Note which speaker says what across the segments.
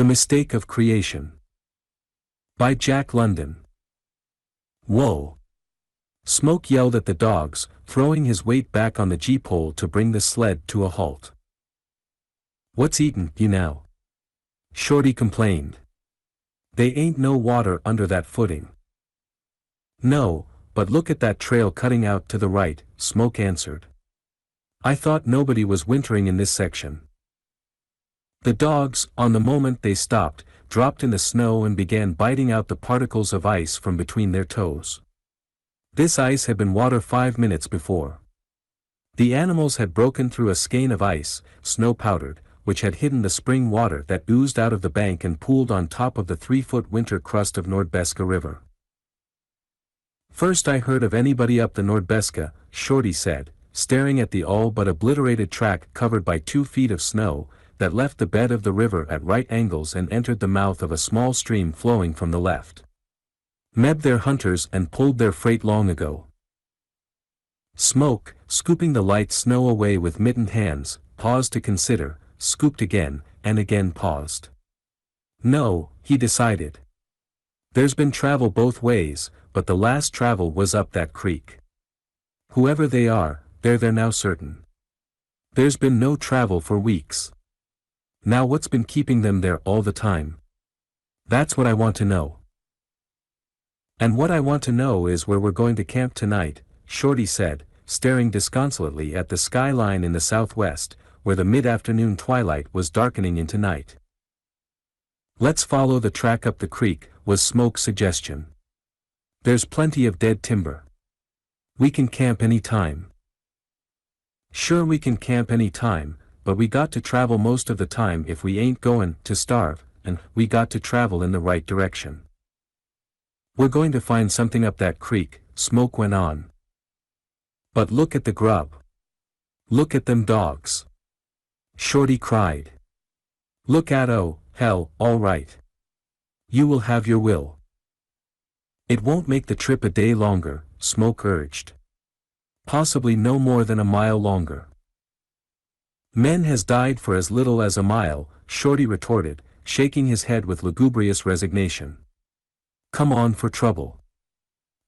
Speaker 1: The Mistake of Creation. By Jack London. Whoa! Smoke yelled at the dogs, throwing his weight back on the G-pole to bring the sled to a halt. What's eatin' you now? Shorty complained. They ain't no water under that footing. No, but look at that trail cutting out to the right, Smoke answered. I thought nobody was wintering in this section. The dogs, on the moment they stopped, dropped in the snow and began biting out the particles of ice from between their toes. This ice had been water 5 minutes before. The animals had broken through a skein of ice, snow-powdered, which had hidden the spring water that oozed out of the bank and pooled on top of the 3-foot winter crust of Nordbeska River. First I heard of anybody up the Nordbeska, Shorty said, staring at the all but obliterated track covered by 2 feet of snow, that left the bed of the river at right angles and entered the mouth of a small stream flowing from the left. Meb their hunters and pulled their freight long ago. Smoke, scooping the light snow away with mittened hands, paused to consider, scooped again, and again paused. No, he decided. There's been travel both ways, but the last travel was up that creek. Whoever they are, they're there now certain. There's been no travel for weeks. Now what's been keeping them there all the time? That's what I want to know. And what I want to know is where we're going to camp tonight, Shorty said, staring disconsolately at the skyline in the southwest, where the mid-afternoon twilight was darkening into night. Let's follow the track up the creek, was Smoke's suggestion. There's plenty of dead timber. We can camp any time. Sure, we can camp any time, but we got to travel most of the time if we ain't goin' to starve, and we got to travel in the right direction. We're going to find something up that creek, Smoke went on. But look at the grub. Look at them dogs. Shorty cried. Look at oh, hell, all right. You will have your will. It won't make the trip a day longer, Smoke urged. Possibly no more than a mile longer. Men has died for as little as a mile, Shorty retorted, shaking his head with lugubrious resignation. Come on for trouble.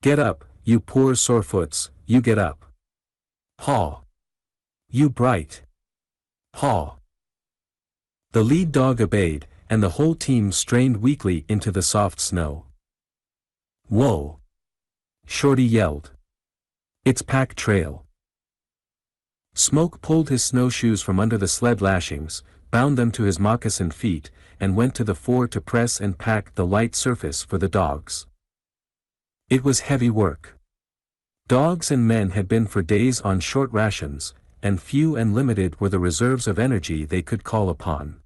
Speaker 1: Get up, you poor sorefoots, you get up. Haw. You bright. Haw. The lead dog obeyed, and the whole team strained weakly into the soft snow. Whoa! Shorty yelled. It's pack trail. Smoke pulled his snowshoes from under the sled lashings, bound them to his moccasined feet, and went to the fore to press and pack the light surface for the dogs. It was heavy work. Dogs and men had been for days on short rations, and few and limited were the reserves of energy they could call upon.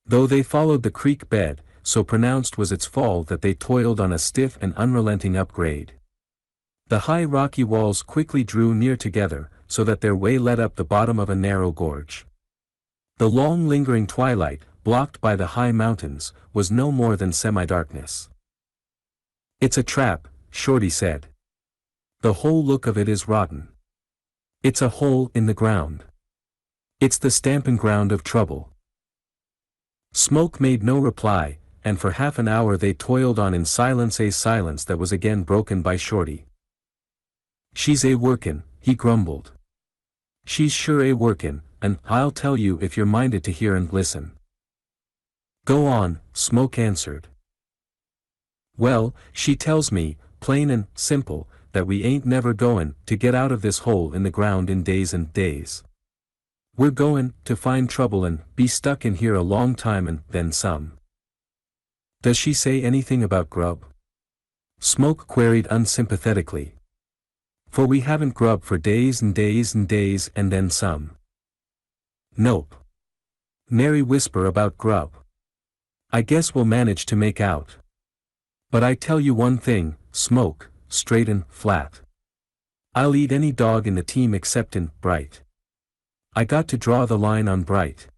Speaker 1: Though they followed the creek bed, so pronounced was its fall that they toiled on a stiff and unrelenting upgrade. The high rocky walls quickly drew near together, so that their way led up the bottom of a narrow gorge. The long lingering twilight, blocked by the high mountains, was no more than semi-darkness. It's a trap, Shorty said. The whole look of it is rotten. It's a hole in the ground. It's the stamping ground of trouble. Smoke made no reply, and for half an hour they toiled on in silence, a silence that was again broken by Shorty. She's a workin', he grumbled. She's sure a workin', and I'll tell you if you're minded to hear and listen. Go on, Smoke answered. Well, she tells me, plain and simple, that we ain't never goin' to get out of this hole in the ground in days and days. We're goin' to find trouble and be stuck in here a long time and then some. Does she say anything about grub? Smoke queried unsympathetically. For we haven't grub for days and days and days and then some. Nope. Nary whisper about grub. I guess we'll manage to make out. But I tell you one thing, Smoke, straight and flat. I'll eat any dog in the team except in Bright. I got to draw the line on Bright.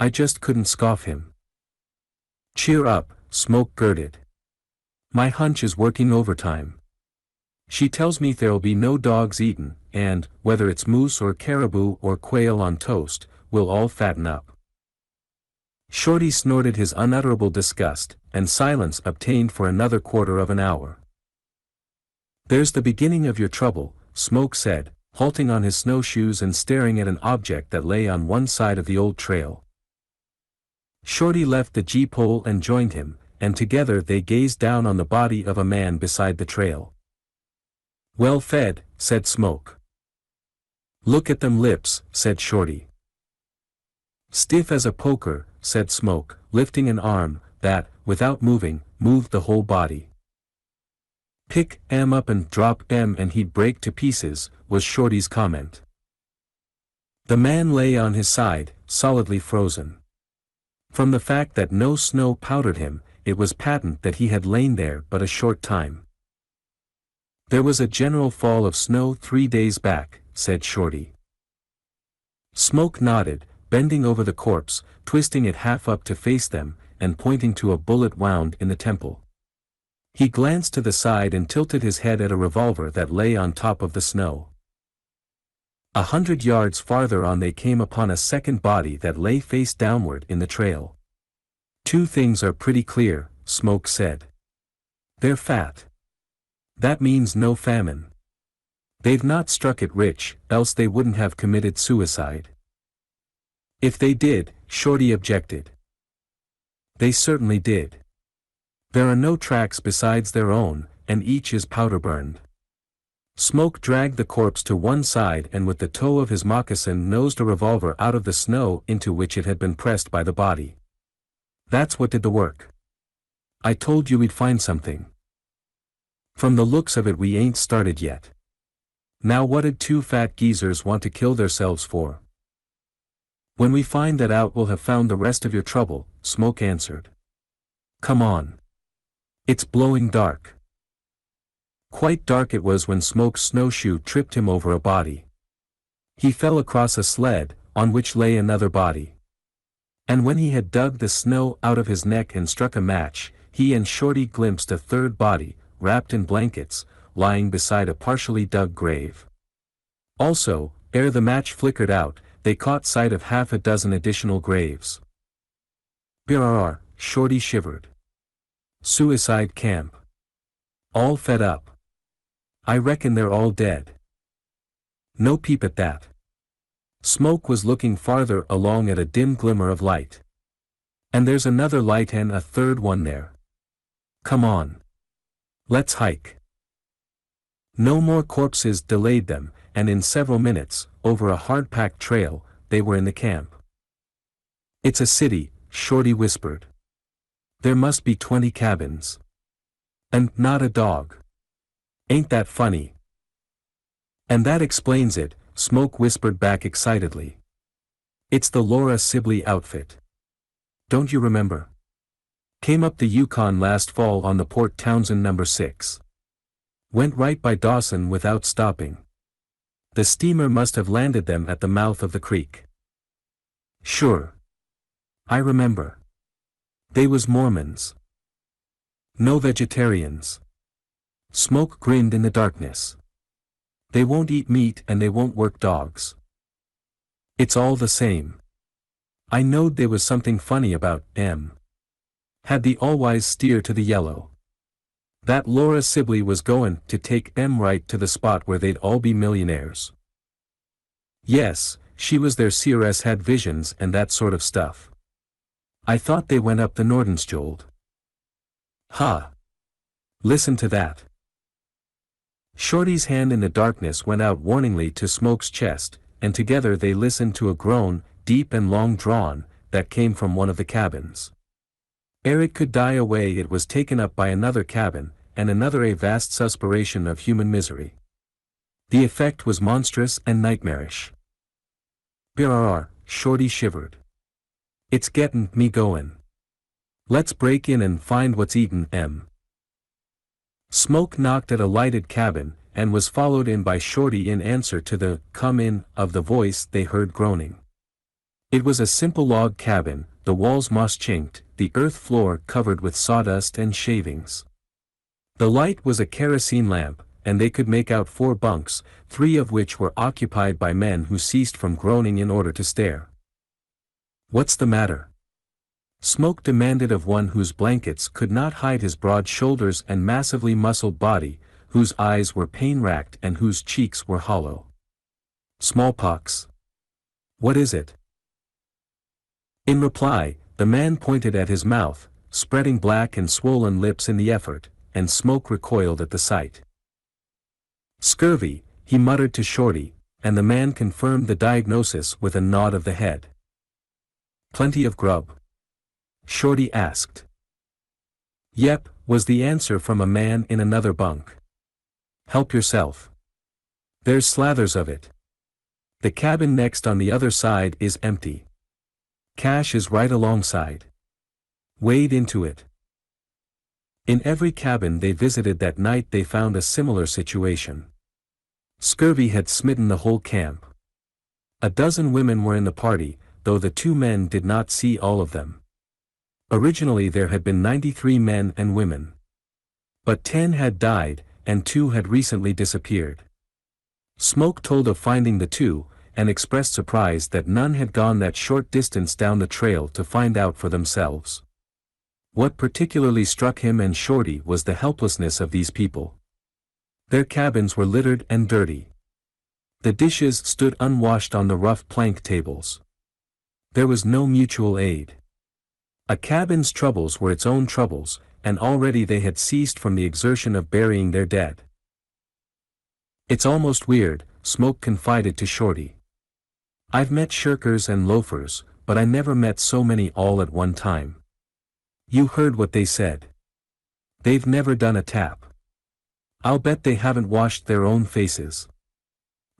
Speaker 1: I just couldn't scoff him. Cheer up, Smoke girded. My hunch is working overtime. She tells me there'll be no dogs eaten, and, whether it's moose or caribou or quail on toast, we'll all fatten up. Shorty snorted his unutterable disgust, and silence obtained for another quarter of an hour. "There's the beginning of your trouble," Smoke said, halting on his snowshoes and staring at an object that lay on one side of the old trail. Shorty left the gee-pole and joined him, and together they gazed down on the body of a man beside the trail. "Well fed," said Smoke. "Look at them lips," said Shorty. "Stiff as a poker," said Smoke, lifting an arm that, without moving, moved the whole body. "Pick em up and drop em and he'd break to pieces," was Shorty's comment. The man lay on his side, solidly frozen. From the fact that no snow powdered him, it was patent that he had lain there but a short time. "There was a general fall of snow 3 days back," said Shorty. Smoke nodded, bending over the corpse, twisting it half up to face them, and pointing to a bullet wound in the temple. He glanced to the side and tilted his head at a revolver that lay on top of the snow. 100 yards farther on they came upon a second body that lay face downward in the trail. "Two things are pretty clear," Smoke said. "They're fat. That means no famine. They've not struck it rich, else they wouldn't have committed suicide." "If they did," Shorty objected. "They certainly did. There are no tracks besides their own, and each is powder-burned." Smoke dragged the corpse to one side and with the toe of his moccasin nosed a revolver out of the snow into which it had been pressed by the body. "That's what did the work. I told you we'd find something. From the looks of it we ain't started yet. Now what did two fat geezers want to kill theirselves for?" "When we find that out we'll have found the rest of your trouble," Smoke answered. "Come on. It's blowing dark." Quite dark it was when Smoke's snowshoe tripped him over a body. He fell across a sled, on which lay another body. And when he had dug the snow out of his neck and struck a match, he and Shorty glimpsed a third body, wrapped in blankets, lying beside a partially dug grave. Also, ere the match flickered out, they caught sight of half a dozen additional graves. "Brrr," Shorty shivered. "Suicide camp. All fed up. I reckon they're all dead." "No peep at that." Smoke was looking farther along at a dim glimmer of light. "And there's another light and a third one there. Come on. Let's hike." No more corpses delayed them, and in several minutes, over a hard-packed trail, they were in the camp. "It's a city," Shorty whispered. "There must be 20 cabins. And not a dog. Ain't that funny?" "And that explains it," Smoke whispered back excitedly. "It's the Laura Sibley outfit. Don't you remember? Came up the Yukon last fall on the Port Townsend No. 6. Went right by Dawson without stopping. The steamer must have landed them at the mouth of the creek." "Sure. I remember. They was Mormons. No vegetarians." Smoke grinned in the darkness. "They won't eat meat and they won't work dogs. It's all the same. I knowed there was something funny about em. Had the all-wise steer to the yellow. That Laura Sibley was goin' to take em right to the spot where they'd all be millionaires." "Yes, she was their seeress, had visions and that sort of stuff. I thought they went up the Nordenskjold." "Ha! Listen to that." Shorty's hand in the darkness went out warningly to Smoke's chest, and together they listened to a groan, deep and long-drawn, that came from one of the cabins. Ere it could die away it was taken up by another cabin, and another, a vast suspiration of human misery. The effect was monstrous and nightmarish. "Brrr," Shorty shivered. "It's gettin' me goin'. Let's break in and find what's eatin' em." Smoke knocked at a lighted cabin, and was followed in by Shorty in answer to the "come in" of the voice they heard groaning. It was a simple log cabin, the walls moss-chinked, the earth floor covered with sawdust and shavings. The light was a kerosene lamp, and they could make out 4 bunks, 3 of which were occupied by men who ceased from groaning in order to stare. "What's the matter?" Smoke demanded of one whose blankets could not hide his broad shoulders and massively muscled body, whose eyes were pain-racked and whose cheeks were hollow. Smallpox. What is it? In reply, the man pointed at his mouth, spreading black and swollen lips in the effort, and Smoke recoiled at the sight. Scurvy, he muttered to Shorty, and the man confirmed the diagnosis with a nod of the head. Plenty of grub? Shorty asked. Yep, was the answer from a man in another bunk. Help yourself. There's slathers of it. The cabin next on the other side is empty. Cash is right alongside. Wade into it. In every cabin they visited that night they found a similar situation. Scurvy had smitten the whole camp. A dozen women were in the party, though the 2 men did not see all of them. Originally there had been 93 men and women. But 10 had died, and 2 had recently disappeared. Smoke told of finding the 2, and expressed surprise that none had gone that short distance down the trail to find out for themselves. What particularly struck him and Shorty was the helplessness of these people. Their cabins were littered and dirty. The dishes stood unwashed on the rough plank tables. There was no mutual aid. A cabin's troubles were its own troubles, and already they had ceased from the exertion of burying their dead. It's almost weird, Smoke confided to Shorty. I've met shirkers and loafers, but I never met so many all at one time. You heard what they said. They've never done a tap. I'll bet they haven't washed their own faces.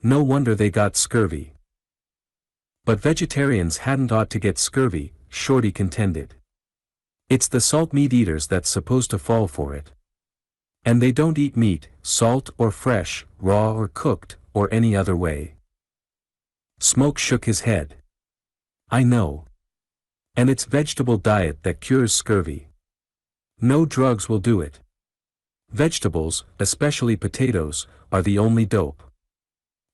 Speaker 1: No wonder they got scurvy. But vegetarians hadn't ought to get scurvy, Shorty contended. It's the salt meat eaters that's supposed to fall for it. And they don't eat meat, salt or fresh, raw or cooked, or any other way. Smoke shook his head. I know. And it's vegetable diet that cures scurvy. No drugs will do it. Vegetables, especially potatoes, are the only dope.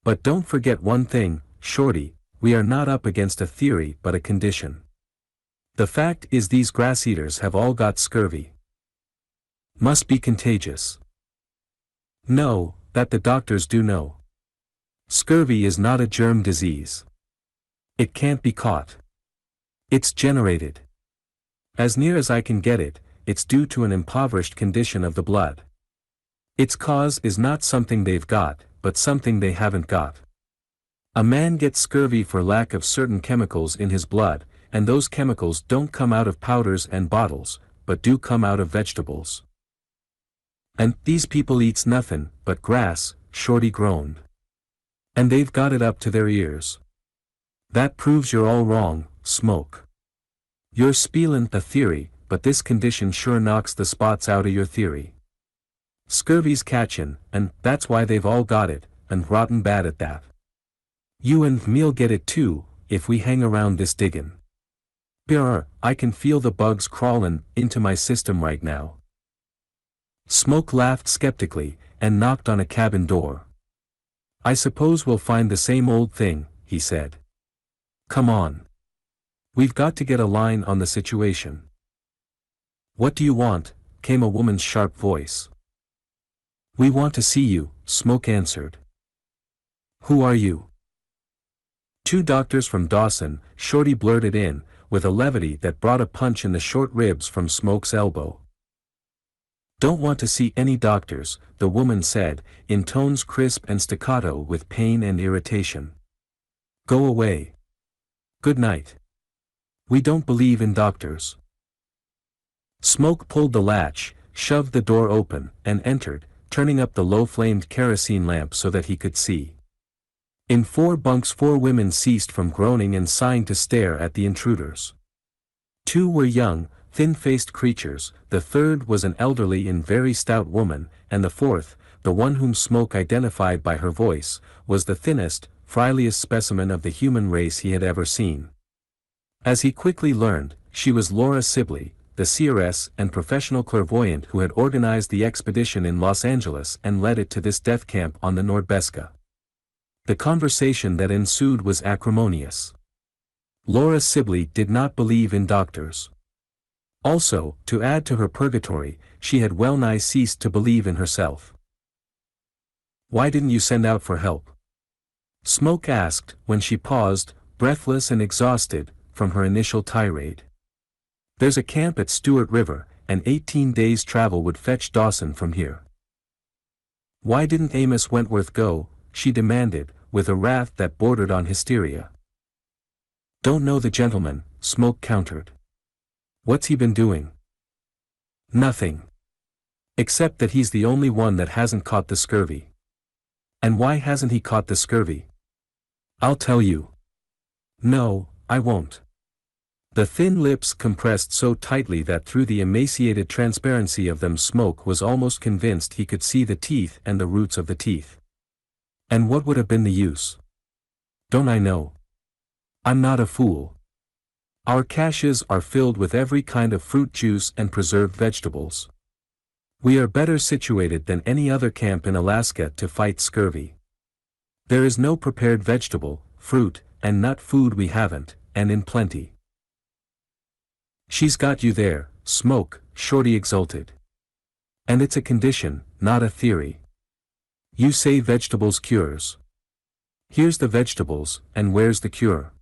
Speaker 1: But don't forget one thing, Shorty, we are not up against a theory but a condition. The fact is these grass eaters have all got scurvy. Must be contagious. No, that the doctors do know. Scurvy is not a germ disease. It can't be caught. It's generated. As near as I can get it, it's due to an impoverished condition of the blood. Its cause is not something they've got, but something they haven't got. A man gets scurvy for lack of certain chemicals in his blood, and those chemicals don't come out of powders and bottles, but do come out of vegetables. And these people eats nothing but grass, Shorty groaned. And they've got it up to their ears. That proves you're all wrong, Smoke. You're spieling a theory, but this condition sure knocks the spots out of your theory. Scurvy's catchin', and that's why they've all got it, and rotten bad at that. You and me'll get it too, if we hang around this diggin'. Brr, I can feel the bugs crawlin' into my system right now. Smoke laughed skeptically, and knocked on a cabin door. I suppose we'll find the same old thing, he said. Come on. We've got to get a line on the situation. What do you want? Came a woman's sharp voice. We want to see you, Smoke answered. Who are you? 2 doctors from Dawson, Shorty blurted in, with a levity that brought a punch in the short ribs from Smoke's elbow. Don't want to see any doctors, the woman said, in tones crisp and staccato with pain and irritation. Go away. Good night. We don't believe in doctors. Smoke pulled the latch, shoved the door open, and entered, turning up the low-flamed kerosene lamp so that he could see. In 4 bunks 4 women ceased from groaning and sighing to stare at the intruders. 2 were young, thin-faced creatures, the 3rd was an elderly and very stout woman, and the 4th, the one whom Smoke identified by her voice, was the thinnest, frieliest specimen of the human race he had ever seen. As he quickly learned, she was Laura Sibley, the seeress and professional clairvoyant who had organized the expedition in Los Angeles and led it to this death camp on the Nordbeska. The conversation that ensued was acrimonious. Laura Sibley did not believe in doctors. Also, to add to her purgatory, she had well nigh ceased to believe in herself. "Why didn't you send out for help?" Smoke asked, when she paused, breathless and exhausted, from her initial tirade. "There's a camp at Stewart River, and 18 days' travel would fetch Dawson from here." "Why didn't Amos Wentworth go?" she demanded, with a wrath that bordered on hysteria. "Don't know the gentleman," Smoke countered. "What's he been doing?" "Nothing. Except that he's the only one that hasn't caught the scurvy." "And why hasn't he caught the scurvy?" "I'll tell you." "No, I won't." The thin lips compressed so tightly that through the emaciated transparency of them Smoke was almost convinced he could see the teeth and the roots of the teeth. "And what would have been the use?" "Don't I know? I'm not a fool. Our caches are filled with every kind of fruit juice and preserved vegetables. We are better situated than any other camp in Alaska to fight scurvy. There is no prepared vegetable, fruit, and nut food we haven't, and in plenty." "She's got you there, Smoke," Shorty exulted. "And it's a condition, not a theory. You say vegetables cures. Here's the vegetables, and where's the cure?"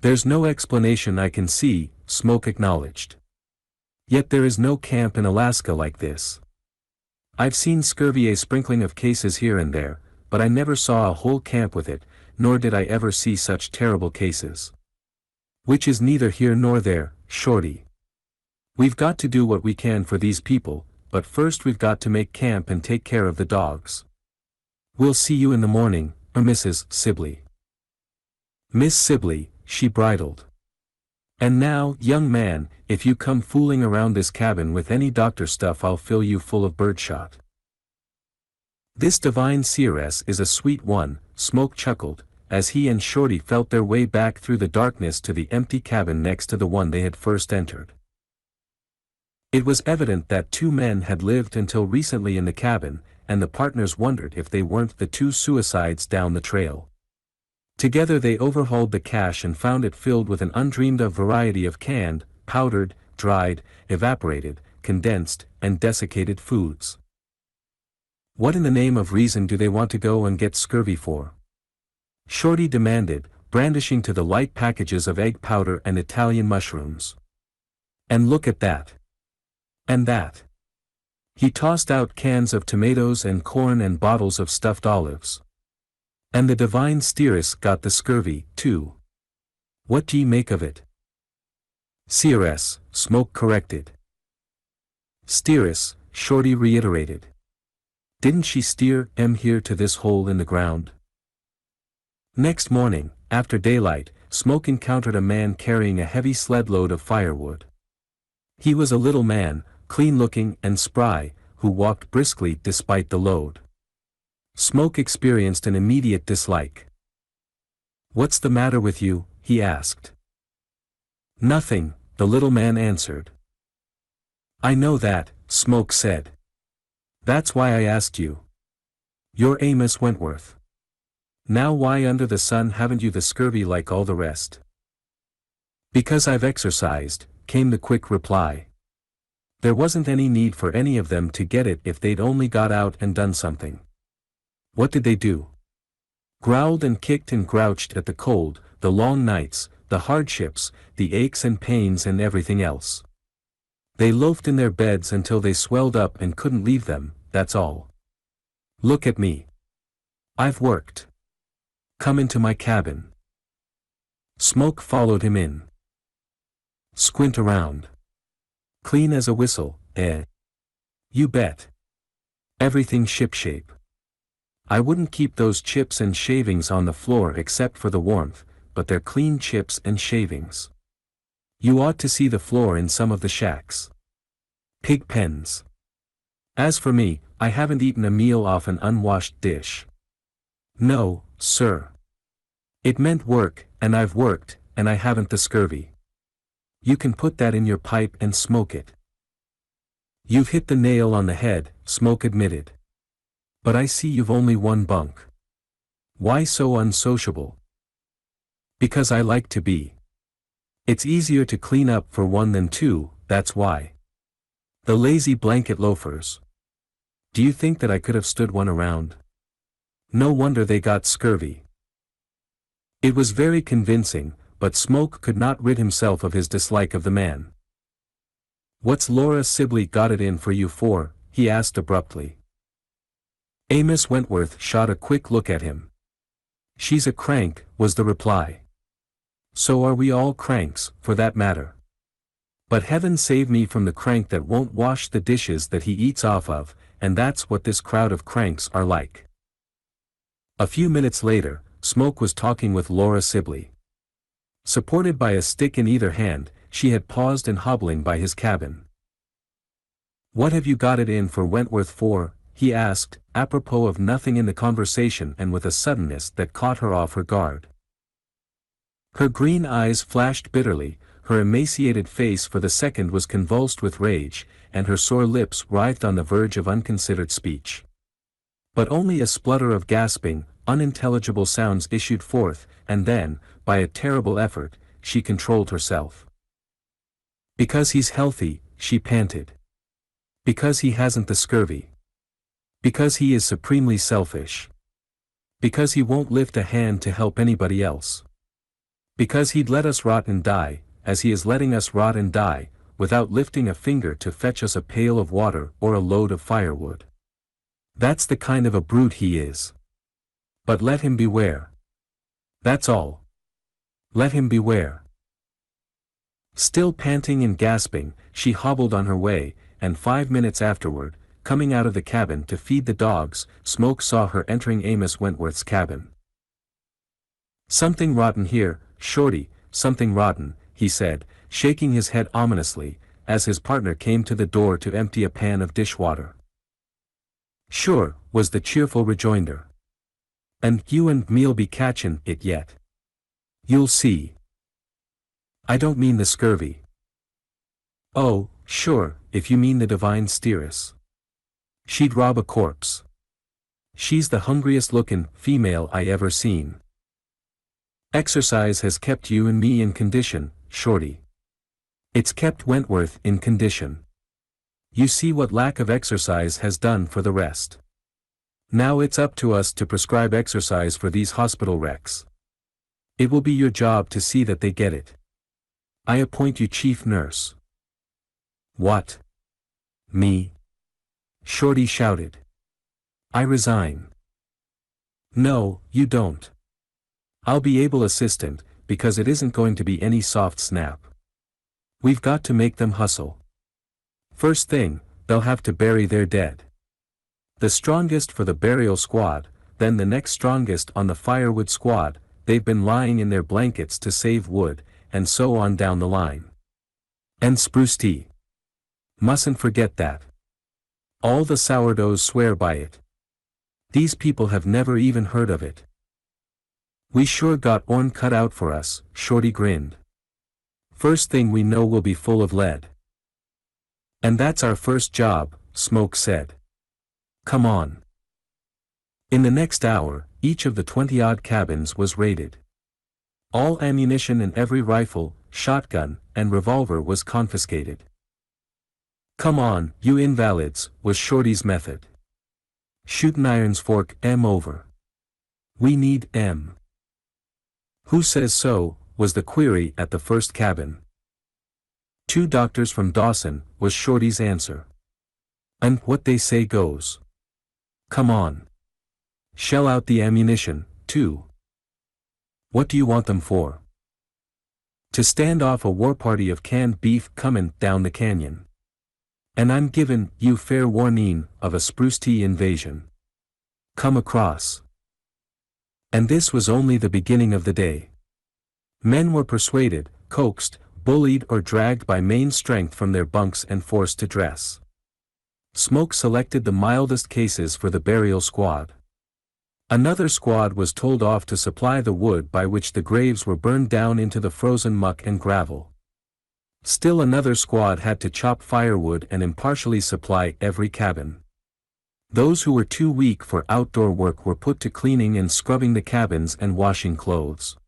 Speaker 1: "There's no explanation I can see," Smoke acknowledged. "Yet there is no camp in Alaska like this. I've seen scurvy, a sprinkling of cases here and there, but I never saw a whole camp with it, nor did I ever see such terrible cases. Which is neither here nor there, Shorty. We've got to do what we can for these people, but first we've got to make camp and take care of the dogs. We'll see you in the morning, Mrs. Sibley." "Miss Sibley," she bridled. "And now, young man, if you come fooling around this cabin with any doctor stuff, I'll fill you full of birdshot." "This divine seeress is a sweet one," Smoke chuckled, as he and Shorty felt their way back through the darkness to the empty cabin next to the one they had first entered. It was evident that two men had lived until recently in the cabin, and the partners wondered if they weren't the two suicides down the trail. Together they overhauled the cache and found it filled with an undreamed-of variety of canned, powdered, dried, evaporated, condensed, and desiccated foods. "What in the name of reason do they want to go and get scurvy for?" Shorty demanded, brandishing to the light packages of egg powder and Italian mushrooms. "And look at that. And that." He tossed out cans of tomatoes and corn and bottles of stuffed olives. "And the divine steeress got the scurvy, too. What do ye make of it?" "Seeress," Smoke corrected. "Steeress," Shorty reiterated. "Didn't she steer here to this hole in the ground?" Next morning, after daylight, Smoke encountered a man carrying a heavy sled load of firewood. He was a little man, clean-looking and spry, who walked briskly despite the load. Smoke experienced an immediate dislike. "What's the matter with you?" he asked. "Nothing," the little man answered. "I know that," Smoke said. "That's why I asked you. You're Amos Wentworth. Now why under the sun haven't you the scurvy like all the rest?" "Because I've exercised," came the quick reply. "There wasn't any need for any of them to get it if they'd only got out and done something." "What did they do?" "Growled and kicked and grouched at the cold, the long nights, the hardships, the aches and pains and everything else. They loafed in their beds until they swelled up and couldn't leave them, that's all. Look at me. I've worked. Come into my cabin." Smoke followed him in. "Squint around. Clean as a whistle, eh?" "You bet. Everything shipshape. I wouldn't keep those chips and shavings on the floor except for the warmth, but they're clean chips and shavings. You ought to see the floor in some of the shacks. Pig pens. As for me, I haven't eaten a meal off an unwashed dish. No, sir. It meant work, and I've worked, and I haven't the scurvy. You can put that in your pipe and smoke it." "You've hit the nail on the head," Smoke admitted. "But I see you've only one bunk. Why so unsociable?" "Because I like to be. It's easier to clean up for one than two, that's why. The lazy blanket loafers. Do you think that I could have stood one around? No wonder they got scurvy. It was very convincing, but Smoke could not rid himself of his dislike of the man. What's Laura Sibley got it in for you for? He asked abruptly. Amos Wentworth shot a quick look at him. She's a crank, was the reply. So are we all cranks, for that matter. But heaven save me from the crank that won't wash the dishes that he eats off of, and that's what this crowd of cranks are like. A few minutes later, Smoke was talking with Laura Sibley. Supported by a stick in either hand, she had paused and hobbling by his cabin. What have you got it in for Wentworth for? He asked, apropos of nothing in the conversation and with a suddenness that caught her off her guard. Her green eyes flashed bitterly, her emaciated face for the second was convulsed with rage, and her sore lips writhed on the verge of unconsidered speech. But only a splutter of gasping, unintelligible sounds issued forth, and then, by a terrible effort, she controlled herself. Because he's healthy, she panted. Because he hasn't the scurvy. Because he is supremely selfish. Because he won't lift a hand to help anybody else. Because he'd let us rot and die, as he is letting us rot and die, without lifting a finger to fetch us a pail of water or a load of firewood. That's the kind of a brute he is. But let him beware. That's all. Let him beware. Still panting and gasping, she hobbled on her way, and 5 minutes afterward, coming out of the cabin to feed the dogs, Smoke saw her entering Amos Wentworth's cabin. Something rotten here, Shorty, something rotten, he said, shaking his head ominously, as his partner came to the door to empty a pan of dishwater. Sure, was the cheerful rejoinder. And you and me'll be catchin' it yet. You'll see. I don't mean the scurvy. Oh, sure, if you mean the divine steeress. She'd rob a corpse. She's the hungriest lookin' female I ever seen. Exercise has kept you and me in condition, Shorty. It's kept Wentworth in condition. You see what lack of exercise has done for the rest. Now it's up to us to prescribe exercise for these hospital wrecks. It will be your job to see that they get it. I appoint you chief nurse. What? Me? Shorty shouted. I resign. No, you don't. I'll be able assistant, because it isn't going to be any soft snap. We've got to make them hustle. First thing, they'll have to bury their dead. The strongest for the burial squad, then the next strongest on the firewood squad, they've been lying in their blankets to save wood, and so on down the line. And spruce tea. Mustn't forget that. All the sourdoughs swear by it. These people have never even heard of it. We sure got one cut out for us, Shorty grinned. First thing we know we'll be full of lead. And that's our first job, Smoke said. Come on. In the next hour, each of the 20-odd cabins was raided. All ammunition and every rifle, shotgun, and revolver was confiscated. Come on, you invalids, was Shorty's method. Shootin' irons fork M over. We need M. Who says so, was the query at the first cabin. 2 doctors from Dawson, was Shorty's answer. And what they say goes. Come on. Shell out the ammunition, too. What do you want them for? To stand off a war party of canned beef comin' down the canyon. And I'm givin' you fair warning of a spruce tea invasion. Come across. And this was only the beginning of the day. Men were persuaded, coaxed, bullied or dragged by main strength from their bunks and forced to dress. Smoke selected the mildest cases for the burial squad. Another squad was told off to supply the wood by which the graves were burned down into the frozen muck and gravel. Still another squad had to chop firewood and impartially supply every cabin. Those who were too weak for outdoor work were put to cleaning and scrubbing the cabins and washing clothes.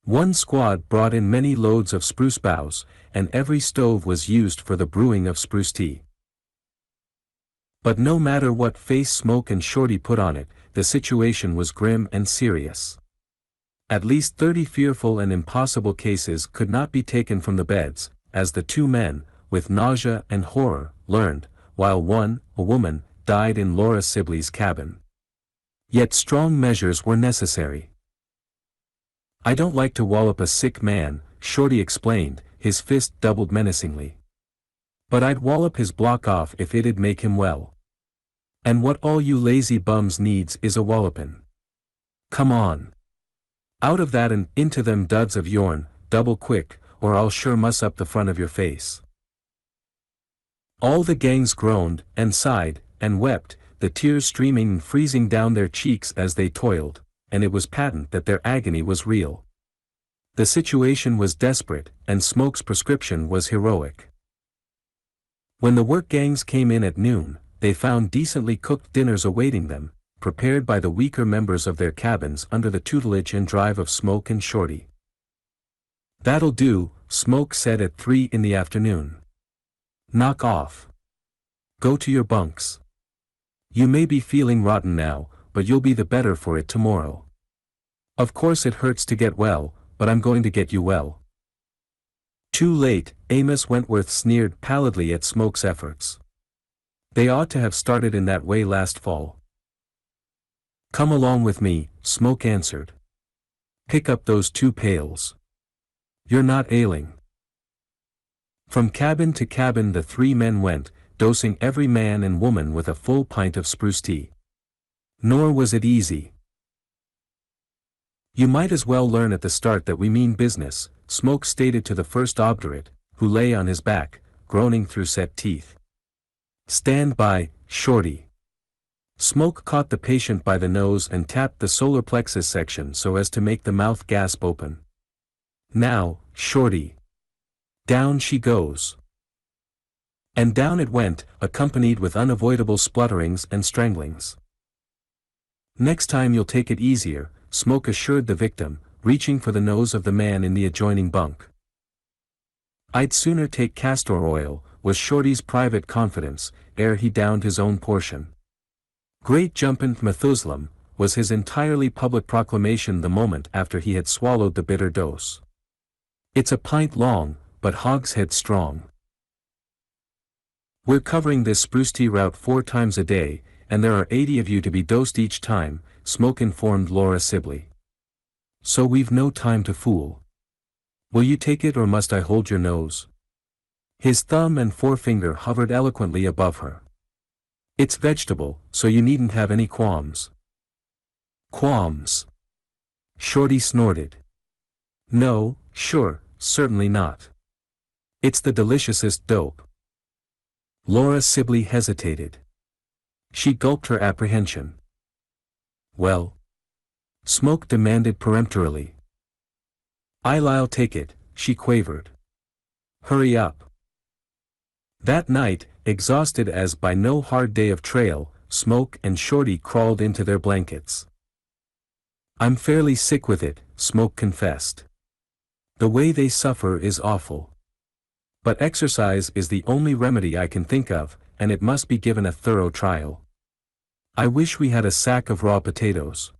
Speaker 1: One squad brought in many loads of spruce boughs, and every stove was used for the brewing of spruce tea. But no matter what face Smoke and Shorty put on it, the situation was grim and serious. At least 30 fearful and impossible cases could not be taken from the beds, as the two men, with nausea and horror, learned, while one, a woman, died in Laura Sibley's cabin. Yet strong measures were necessary. "I don't like to wallop a sick man," Shorty explained, his fist doubled menacingly. "But I'd wallop his block off if it'd make him well. And what all you lazy bums needs is a wallopin'. Come on. Out of that and into them duds of yourn, double quick, or I'll sure muss up the front of your face." All the gangs groaned, and sighed, and wept, the tears streaming and freezing down their cheeks as they toiled, and it was patent that their agony was real. The situation was desperate, and Smoke's prescription was heroic. When the work gangs came in at noon, they found decently cooked dinners awaiting them, prepared by the weaker members of their cabins under the tutelage and drive of Smoke and Shorty. "That'll do," Smoke said at 3 in the afternoon. "Knock off. Go to your bunks. You may be feeling rotten now, but you'll be the better for it tomorrow. Of course it hurts to get well, but I'm going to get you well." Too late, Amos Wentworth sneered pallidly at Smoke's efforts. "They ought to have started in that way last fall." "Come along with me," Smoke answered. "Pick up those 2 pails. You're not ailing." From cabin to cabin the 3 men went, dosing every man and woman with a full pint of spruce tea. Nor was it easy. "You might as well learn at the start that we mean business," Smoke stated to the first obdurate, who lay on his back, groaning through set teeth. "Stand by, Shorty." Smoke caught the patient by the nose and tapped the solar plexus section so as to make the mouth gasp open. "Now, Shorty. Down she goes." And down it went, accompanied with unavoidable splutterings and stranglings. "Next time you'll take it easier," Smoke assured the victim, reaching for the nose of the man in the adjoining bunk. "I'd sooner take castor oil," was Shorty's private confidence, ere he downed his own portion. "Great jumpin' Methuselam," was his entirely public proclamation the moment after he had swallowed the bitter dose. "It's a pint long, but hogshead strong. We're covering this spruce tea route 4 times a day, and there are 80 of you to be dosed each time," Smoke informed Laura Sibley. "So we've no time to fool. Will you take it or must I hold your nose?" His thumb and forefinger hovered eloquently above her. "It's vegetable, so you needn't have any qualms." "Qualms?" Shorty snorted. "No, sure, certainly not. It's the deliciousest dope." Laura Sibley hesitated. She gulped her apprehension. "Well?" Smoke demanded peremptorily. "I'll take it," she quavered. "Hurry up." That night, exhausted as by no hard day of trail, Smoke and Shorty crawled into their blankets. "I'm fairly sick with it," Smoke confessed. "The way they suffer is awful. But exercise is the only remedy I can think of, and it must be given a thorough trial. I wish we had a sack of raw potatoes."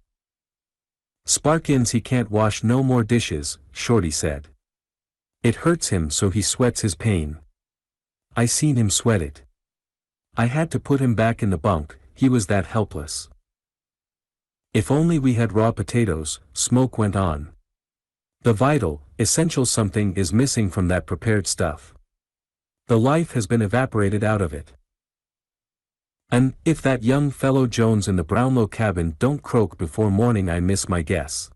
Speaker 1: "Sparkins he can't wash no more dishes," Shorty said. "It hurts him so he sweats his pain. I seen him sweat it. I had to put him back in the bunk, he was that helpless." "If only we had raw potatoes," Smoke went on. "The vital, essential something is missing from that prepared stuff. The life has been evaporated out of it. And, if that young fellow Jones in the Brownlow cabin don't croak before morning I miss my guess."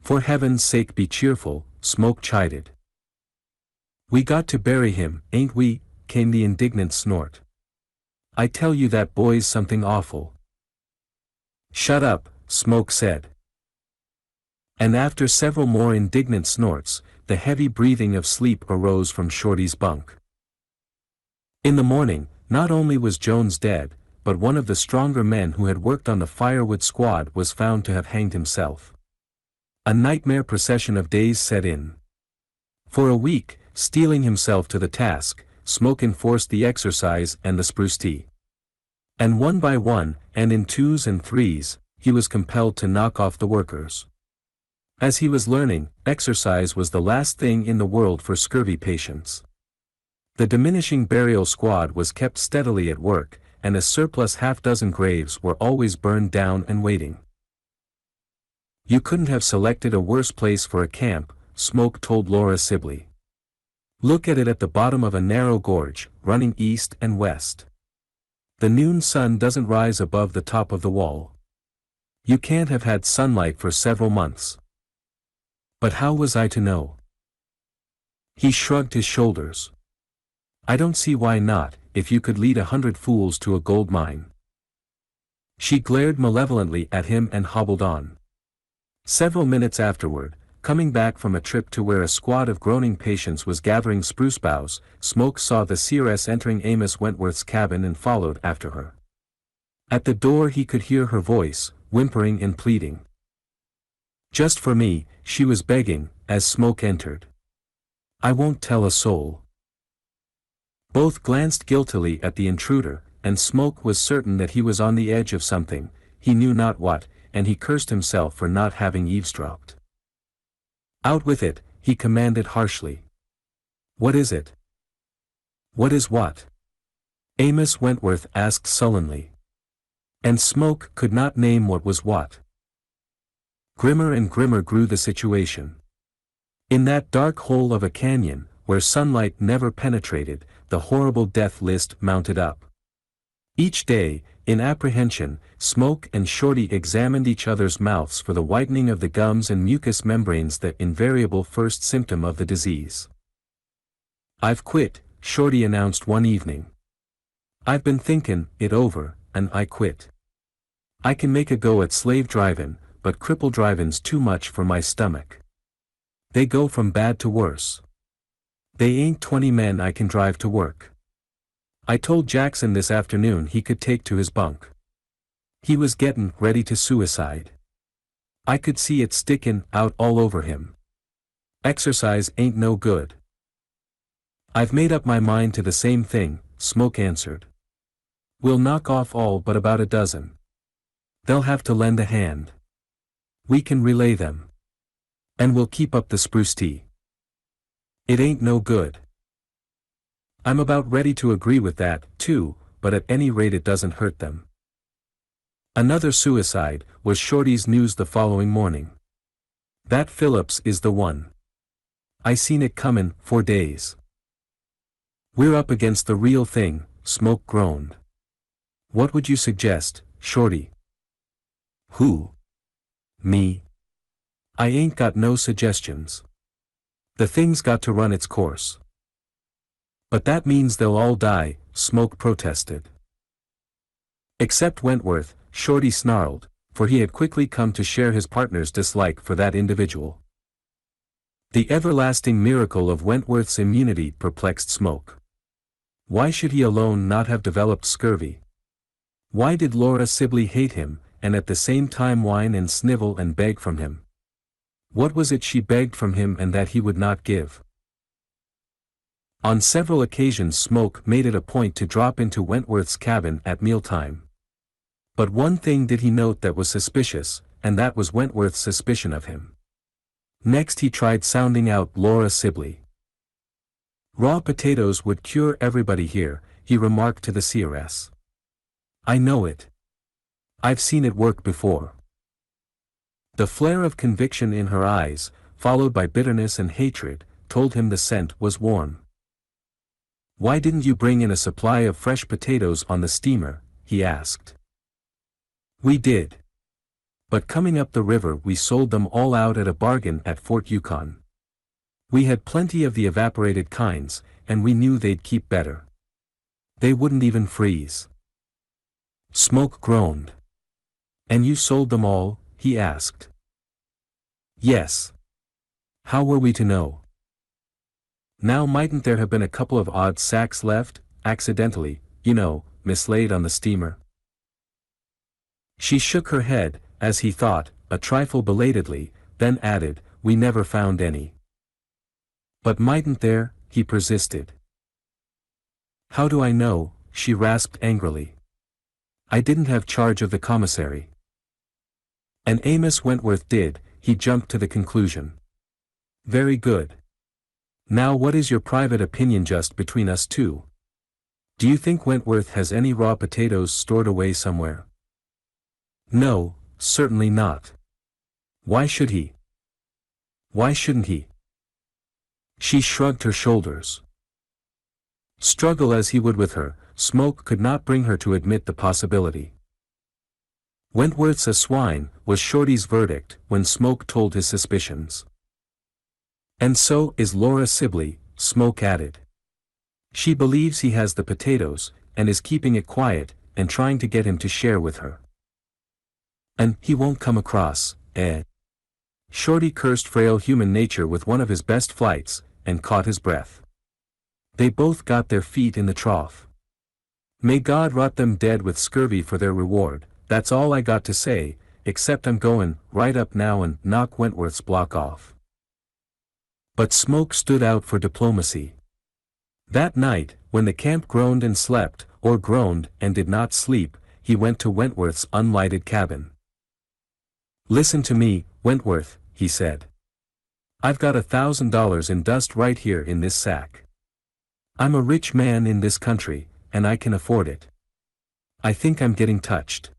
Speaker 1: "For heaven's sake be cheerful," Smoke chided. "We got to bury him, ain't we?" came the indignant snort. "I tell you that boy's something awful." "Shut up," Smoke said. And after several more indignant snorts, the heavy breathing of sleep arose from Shorty's bunk. In the morning, not only was Jones dead, but one of the stronger men who had worked on the firewood squad was found to have hanged himself. A nightmare procession of days set in. For a week, steeling himself to the task, Smoke enforced the exercise and the spruce tea. And one by one, and in twos and threes, he was compelled to knock off the workers. As he was learning, exercise was the last thing in the world for scurvy patients. The diminishing burial squad was kept steadily at work, and a surplus half-dozen graves were always burned down and waiting. You couldn't have selected a worse place for a camp, Smoke told Laura Sibley. Look at it at the bottom of a narrow gorge, running east and west. The noon sun doesn't rise above the top of the wall. You can't have had sunlight for several months. But how was I to know? He shrugged his shoulders. I don't see why not, if you could lead 100 fools to a gold mine. She glared malevolently at him and hobbled on. Several minutes afterward, coming back from a trip to where a squad of groaning patients was gathering spruce boughs, Smoke saw the seeress entering Amos Wentworth's cabin and followed after her. At the door he could hear her voice, whimpering and pleading. Just for me, she was begging, as Smoke entered. I won't tell a soul. Both glanced guiltily at the intruder, and Smoke was certain that he was on the edge of something, he knew not what, and he cursed himself for not having eavesdropped. Out with it, he commanded harshly. What is it? What is what? Amos Wentworth asked sullenly. And Smoke could not name what was what. Grimmer and grimmer grew the situation. In that dark hole of a canyon, where sunlight never penetrated, the horrible death list mounted up. Each day, in apprehension, Smoke and Shorty examined each other's mouths for the whitening of the gums and mucous membranes, the invariable first symptom of the disease. I've quit, Shorty announced one evening. I've been thinkin' it over, and I quit. I can make a go at slave drivin', but cripple drivin's too much for my stomach. They go from bad to worse. They ain't 20 men I can drive to work. I told Jackson this afternoon he could take to his bunk. He was gettin' ready to suicide. I could see it stickin' out all over him. Exercise ain't no good. I've made up my mind to the same thing, Smoke answered. We'll knock off all but about a dozen. They'll have to lend a hand. We can relay them. And we'll keep up the spruce tea. It ain't no good. I'm about ready to agree with that, too, but at any rate it doesn't hurt them. Another suicide, was Shorty's news the following morning. That Phillips is the one. I seen it comin' for days. We're up against the real thing, Smoke groaned. What would you suggest, Shorty? Who? Me? I ain't got no suggestions. The thing's got to run its course. But that means they'll all die, Smoke protested. Except Wentworth, Shorty snarled, for he had quickly come to share his partner's dislike for that individual. The everlasting miracle of Wentworth's immunity perplexed Smoke. Why should he alone not have developed scurvy? Why did Laura Sibley hate him, and at the same time whine and snivel and beg from him? What was it she begged from him and that he would not give? On several occasions Smoke made it a point to drop into Wentworth's cabin at mealtime. But one thing did he note that was suspicious, and that was Wentworth's suspicion of him. Next he tried sounding out Laura Sibley. Raw potatoes would cure everybody here, he remarked to the seeress. I know it. I've seen it work before. The flare of conviction in her eyes, followed by bitterness and hatred, told him the scent was warm. Why didn't you bring in a supply of fresh potatoes on the steamer? He asked. We did. But coming up the river we sold them all out at a bargain at Fort Yukon. We had plenty of the evaporated kinds, and we knew they'd keep better. They wouldn't even freeze. Smoke groaned. And you sold them all? He asked. Yes. How were we to know? Now mightn't there have been a couple of odd sacks left, accidentally, mislaid on the steamer? She shook her head, as he thought, a trifle belatedly, then added, "We never found any." "But mightn't there?" he persisted. "How do I know?" she rasped angrily. "I didn't have charge of the commissary." And Amos Wentworth did, he jumped to the conclusion. "Very good. Now what is your private opinion just between us two? Do you think Wentworth has any raw potatoes stored away somewhere?" "No, certainly not. Why should he? Why shouldn't he?" She shrugged her shoulders. Struggle as he would with her, Smoke could not bring her to admit the possibility. "Wentworth's a swine," was Shorty's verdict when Smoke told his suspicions. "And so is Laura Sibley," Smoke added. "She believes he has the potatoes, and is keeping it quiet, and trying to get him to share with her." "And he won't come across, eh?" Shorty cursed frail human nature with one of his best flights, and caught his breath. They both got their feet in the trough. "May God rot them dead with scurvy for their reward, that's all I got to say, except I'm goin' right up now and knock Wentworth's block off." But Smoke stood out for diplomacy. That night, when the camp groaned and slept, or groaned and did not sleep, he went to Wentworth's unlighted cabin. "Listen to me, Wentworth," he said. "I've got $1,000 in dust right here in this sack. I'm a rich man in this country, and I can afford it. I think I'm getting touched.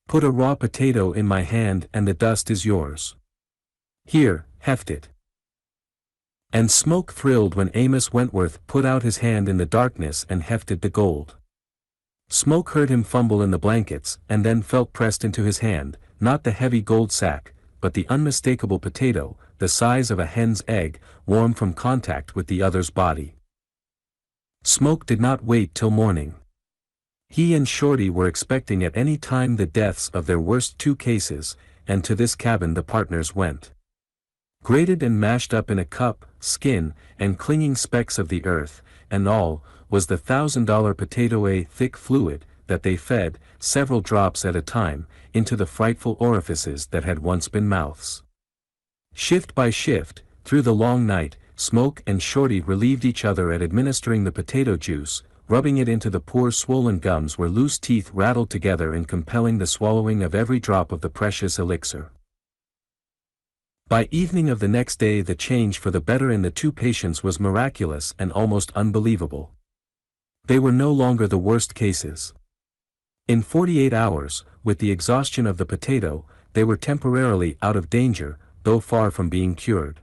Speaker 1: Put a raw potato in my hand and the dust is yours. Here, heft it." And Smoke thrilled when Amos Wentworth put out his hand in the darkness and hefted the gold. Smoke heard him fumble in the blankets and then felt pressed into his hand, not the heavy gold sack, but the unmistakable potato, the size of a hen's egg, warm from contact with the other's body. Smoke did not wait till morning. He and Shorty were expecting at any time the deaths of their worst two cases, and to this cabin the partners went. Grated and mashed up in a cup, skin, and clinging specks of the earth, and all, was the $1,000 potato, a thick fluid, that they fed, several drops at a time, into the frightful orifices that had once been mouths. Shift by shift, through the long night, Smoke and Shorty relieved each other at administering the potato juice, rubbing it into the poor swollen gums where loose teeth rattled together and compelling the swallowing of every drop of the precious elixir. By evening of the next day the change for the better in the two patients was miraculous and almost unbelievable. They were no longer the worst cases. In 48 hours, with the exhaustion of the potato, they were temporarily out of danger, though far from being cured.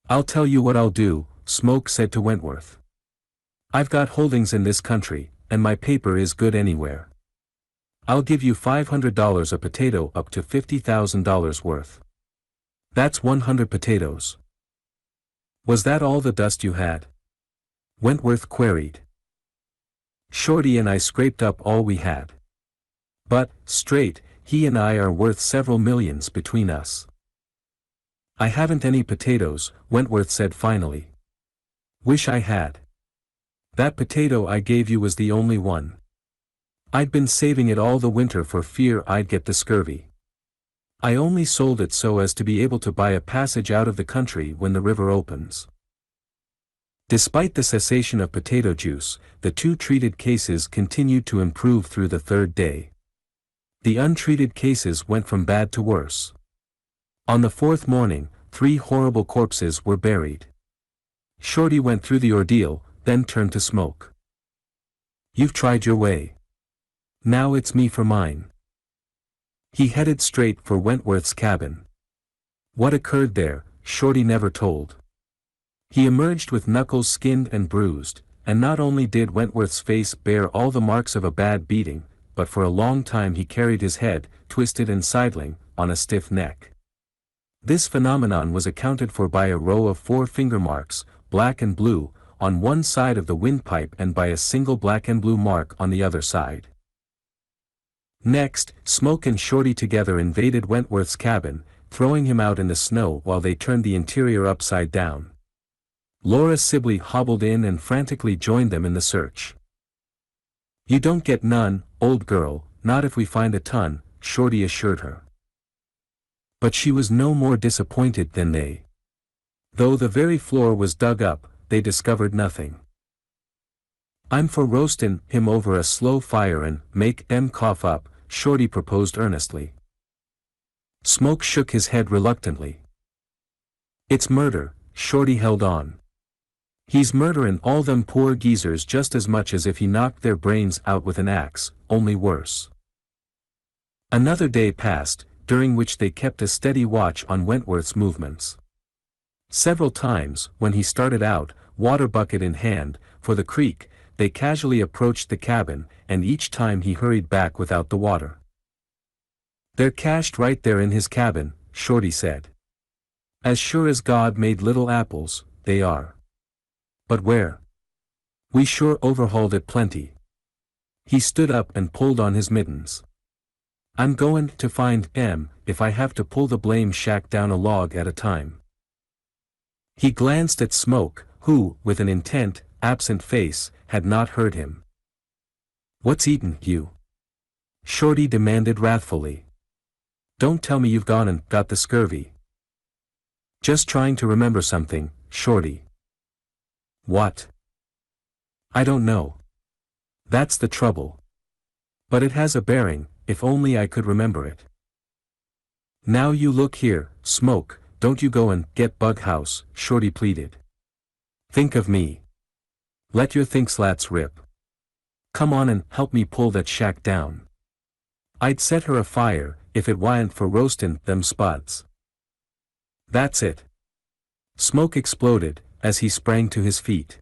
Speaker 1: "I'll tell you what I'll do," Smoke said to Wentworth. "I've got holdings in this country, and my paper is good anywhere. I'll give you $500 a potato up to $50,000 worth. That's 100 potatoes." "Was that all the dust you had?" Wentworth queried. "Shorty and I scraped up all we had. But, straight, he and I are worth several millions between us." "I haven't any potatoes," Wentworth said finally. "Wish I had. That potato I gave you was the only one. I'd been saving it all the winter for fear I'd get the scurvy. I only sold it so as to be able to buy a passage out of the country when the river opens." Despite the cessation of potato juice, the two treated cases continued to improve through the third day. The untreated cases went from bad to worse. On the fourth morning, 3 horrible corpses were buried. Shorty went through the ordeal, then turned to Smoke. "You've tried your way. Now it's me for mine." He headed straight for Wentworth's cabin. What occurred there, Shorty never told. He emerged with knuckles skinned and bruised, and not only did Wentworth's face bear all the marks of a bad beating, but for a long time he carried his head, twisted and sidling, on a stiff neck. This phenomenon was accounted for by a row of 4 finger marks, black and blue, on one side of the windpipe and by a single black and blue mark on the other side. Next, Smoke and Shorty together invaded Wentworth's cabin, throwing him out in the snow while they turned the interior upside down. Laura Sibley hobbled in and frantically joined them in the search. "You don't get none, old girl, not if we find a ton," Shorty assured her. But she was no more disappointed than they. Though the very floor was dug up, they discovered nothing. "I'm for roastin' him over a slow fire and make 'em cough up," Shorty proposed earnestly. Smoke shook his head reluctantly. "It's murder," Shorty held on. "He's murderin' all them poor geezers just as much as if he knocked their brains out with an axe, only worse." Another day passed, during which they kept a steady watch on Wentworth's movements. Several times, when he started out, water bucket in hand, for the creek, they casually approached the cabin, and each time he hurried back without the water. "They're cached right there in his cabin," Shorty said. "As sure as God made little apples, they are." "But where? We sure overhauled it plenty." He stood up and pulled on his mittens. "I'm goin' to find 'em, if I have to pull the blame shack down a log at a time." He glanced at Smoke, who, with an intent, absent face, had not heard him. "What's eatin' you?" Shorty demanded wrathfully. "Don't tell me you've gone and got the scurvy." "Just trying to remember something, Shorty." "What?" "I don't know. That's the trouble. But it has a bearing, if only I could remember it." "Now you look here, Smoke, don't you go and get bug house," Shorty pleaded. "Think of me. Let your think slats rip. Come on and help me pull that shack down. I'd set her afire, if it wa'n't for roastin' them spuds." "That's it." Smoke exploded, as he sprang to his feet.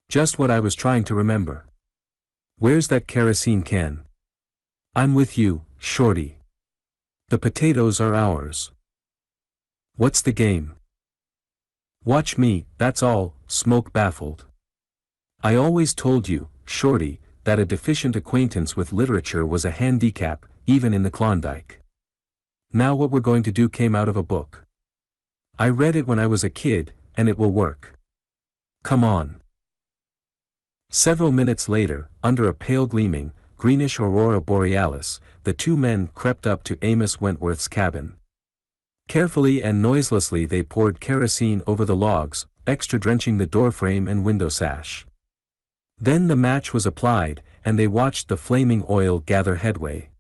Speaker 1: "Just what I was trying to remember. Where's that kerosene can?" "I'm with you, Shorty. The potatoes are ours." "What's the game?" "Watch me, that's all," Smoke baffled. "I always told you, Shorty, that a deficient acquaintance with literature was a handicap, even in the Klondike. Now what we're going to do came out of a book. I read it when I was a kid, and it will work. Come on." Several minutes later, under a pale gleaming, greenish aurora borealis, the two men crept up to Amos Wentworth's cabin. Carefully and noiselessly they poured kerosene over the logs, extra drenching the doorframe and window sash. Then the match was applied, and they watched the flaming oil gather headway.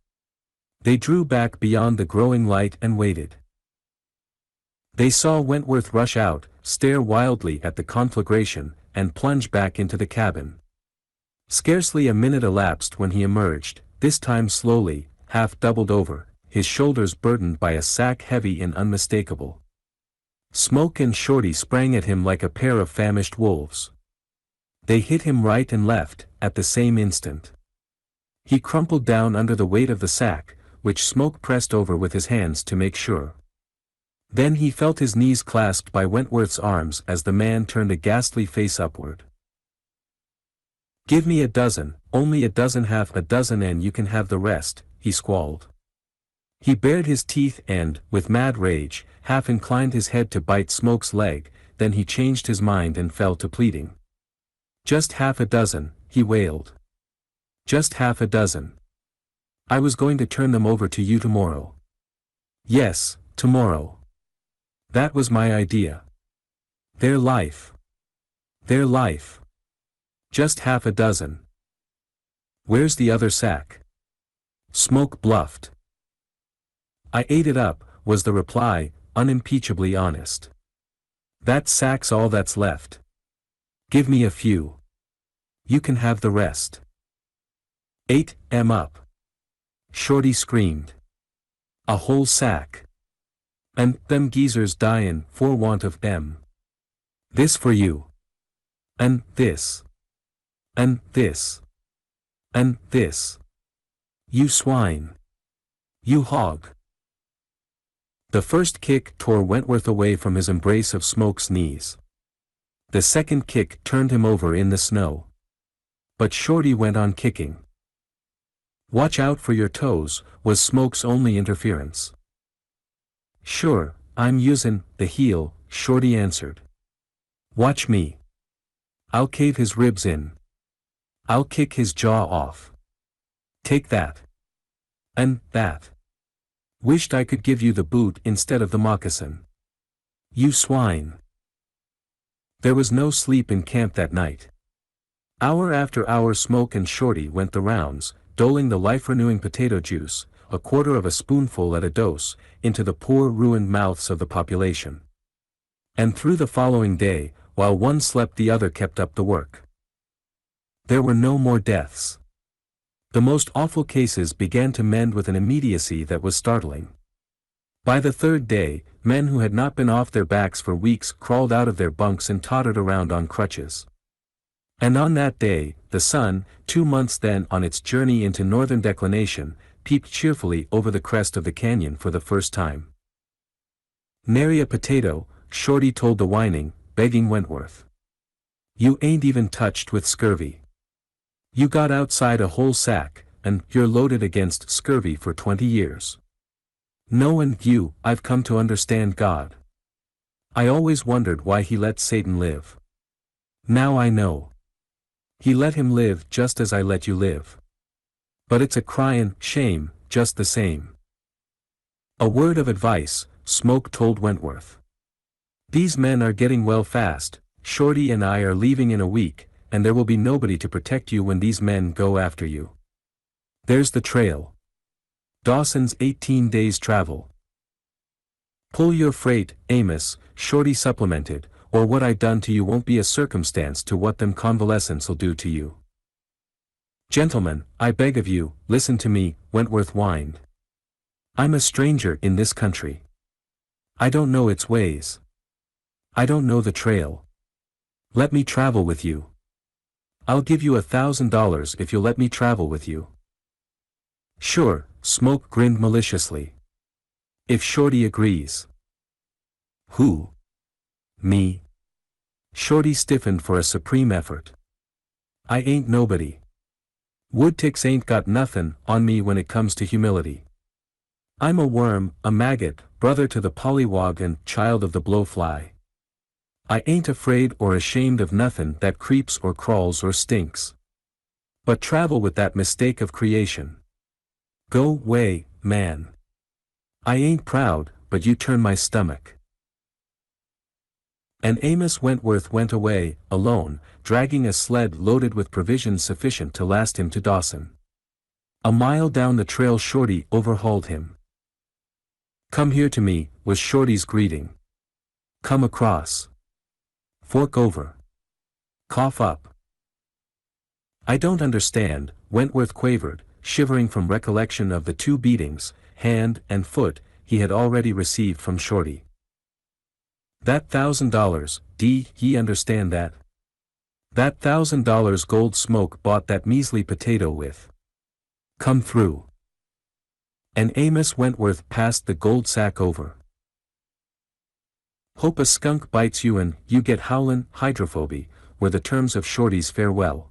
Speaker 1: They drew back beyond the growing light and waited. They saw Wentworth rush out, stare wildly at the conflagration, and plunge back into the cabin. Scarcely a minute elapsed when he emerged, this time slowly, half doubled over, his shoulders burdened by a sack heavy and unmistakable. Smoke and Shorty sprang at him like a pair of famished wolves. They hit him right and left, at the same instant. He crumpled down under the weight of the sack, which Smoke pressed over with his hands to make sure. Then he felt his knees clasped by Wentworth's arms as the man turned a ghastly face upward. "Give me a dozen, only a dozen, half a dozen, and you can have the rest," he squalled. He bared his teeth and, with mad rage, half inclined his head to bite Smoke's leg, then he changed his mind and fell to pleading. "Just half a dozen," he wailed. "Just half a dozen. I was going to turn them over to you tomorrow. Yes, tomorrow. That was my idea. Their life. Their life. Just half a dozen." "Where's the other sack?" Smoke bluffed. "I ate it up," was the reply, unimpeachably honest. "That sack's all that's left. Give me a few. You can have the rest." "Ate 'em up?" Shorty screamed. "A whole sack. And them geezers dyin' for want of 'em. This for you. And this. And this. And this. You swine. You hog." The first kick tore Wentworth away from his embrace of Smoke's knees. The second kick turned him over in the snow. But Shorty went on kicking. "Watch out for your toes," was Smoke's only interference. "Sure, I'm usin' the heel," Shorty answered. "Watch me. I'll cave his ribs in. I'll kick his jaw off. Take that. And that. Wished I could give you the boot instead of the moccasin. You swine. There was no sleep in camp that night. Hour after hour Smoke and Shorty went the rounds, doling the life-renewing potato juice, a quarter of a spoonful at a dose, into the poor ruined mouths of the population. And through the following day, while one slept the other kept up the work. There were no more deaths. The most awful cases began to mend with an immediacy that was startling. By the third day, men who had not been off their backs for weeks crawled out of their bunks and tottered around on crutches. And on that day, the sun, 2 months then on its journey into northern declination, peeped cheerfully over the crest of the canyon for the first time. "Nary a potato," Shorty told the whining, begging Wentworth. "You ain't even touched with scurvy. You got outside a whole sack, and you're loaded against scurvy for 20 years. No, and you, I've come to understand God. I always wondered why he let Satan live. Now I know. He let him live just as I let you live. But it's a cryin' shame, just the same." A word of advice, Smoke told Wentworth. "These men are getting well fast. Shorty and I are leaving in a week, and there will be nobody to protect you when these men go after you. There's the trail. Dawson's 18 days' travel. Pull your freight, Amos," Shorty supplemented, "or what I done to you won't be a circumstance to what them convalescents'll do to you." "Gentlemen, I beg of you, listen to me," Wentworth whined. "I'm a stranger in this country. I don't know its ways. I don't know the trail. Let me travel with you. I'll give you $1,000 if you'll let me travel with you." "Sure," Smoke grinned maliciously. "If Shorty agrees." "Who? Me?" Shorty stiffened for a supreme effort. "I ain't nobody. Woodticks ain't got nothin' on me when it comes to humility. I'm a worm, a maggot, brother to the pollywog and child of the blowfly. I ain't afraid or ashamed of nothin' that creeps or crawls or stinks. But travel with that mistake of creation. Go way, man. I ain't proud, but you turn my stomach." And Amos Wentworth went away, alone, dragging a sled loaded with provisions sufficient to last him to Dawson. A mile down the trail Shorty overhauled him. "Come here to me," was Shorty's greeting. "Come across. Fork over. Cough up." "I don't understand," Wentworth quavered, shivering from recollection of the 2 beatings, hand and foot, he had already received from Shorty. "That $1,000, ye understand that? That $1,000 gold Smoke bought that measly potato with. Come through." And Amos Wentworth passed the gold sack over. "Hope a skunk bites you and you get howlin' hydrophoby," were the terms of Shorty's farewell.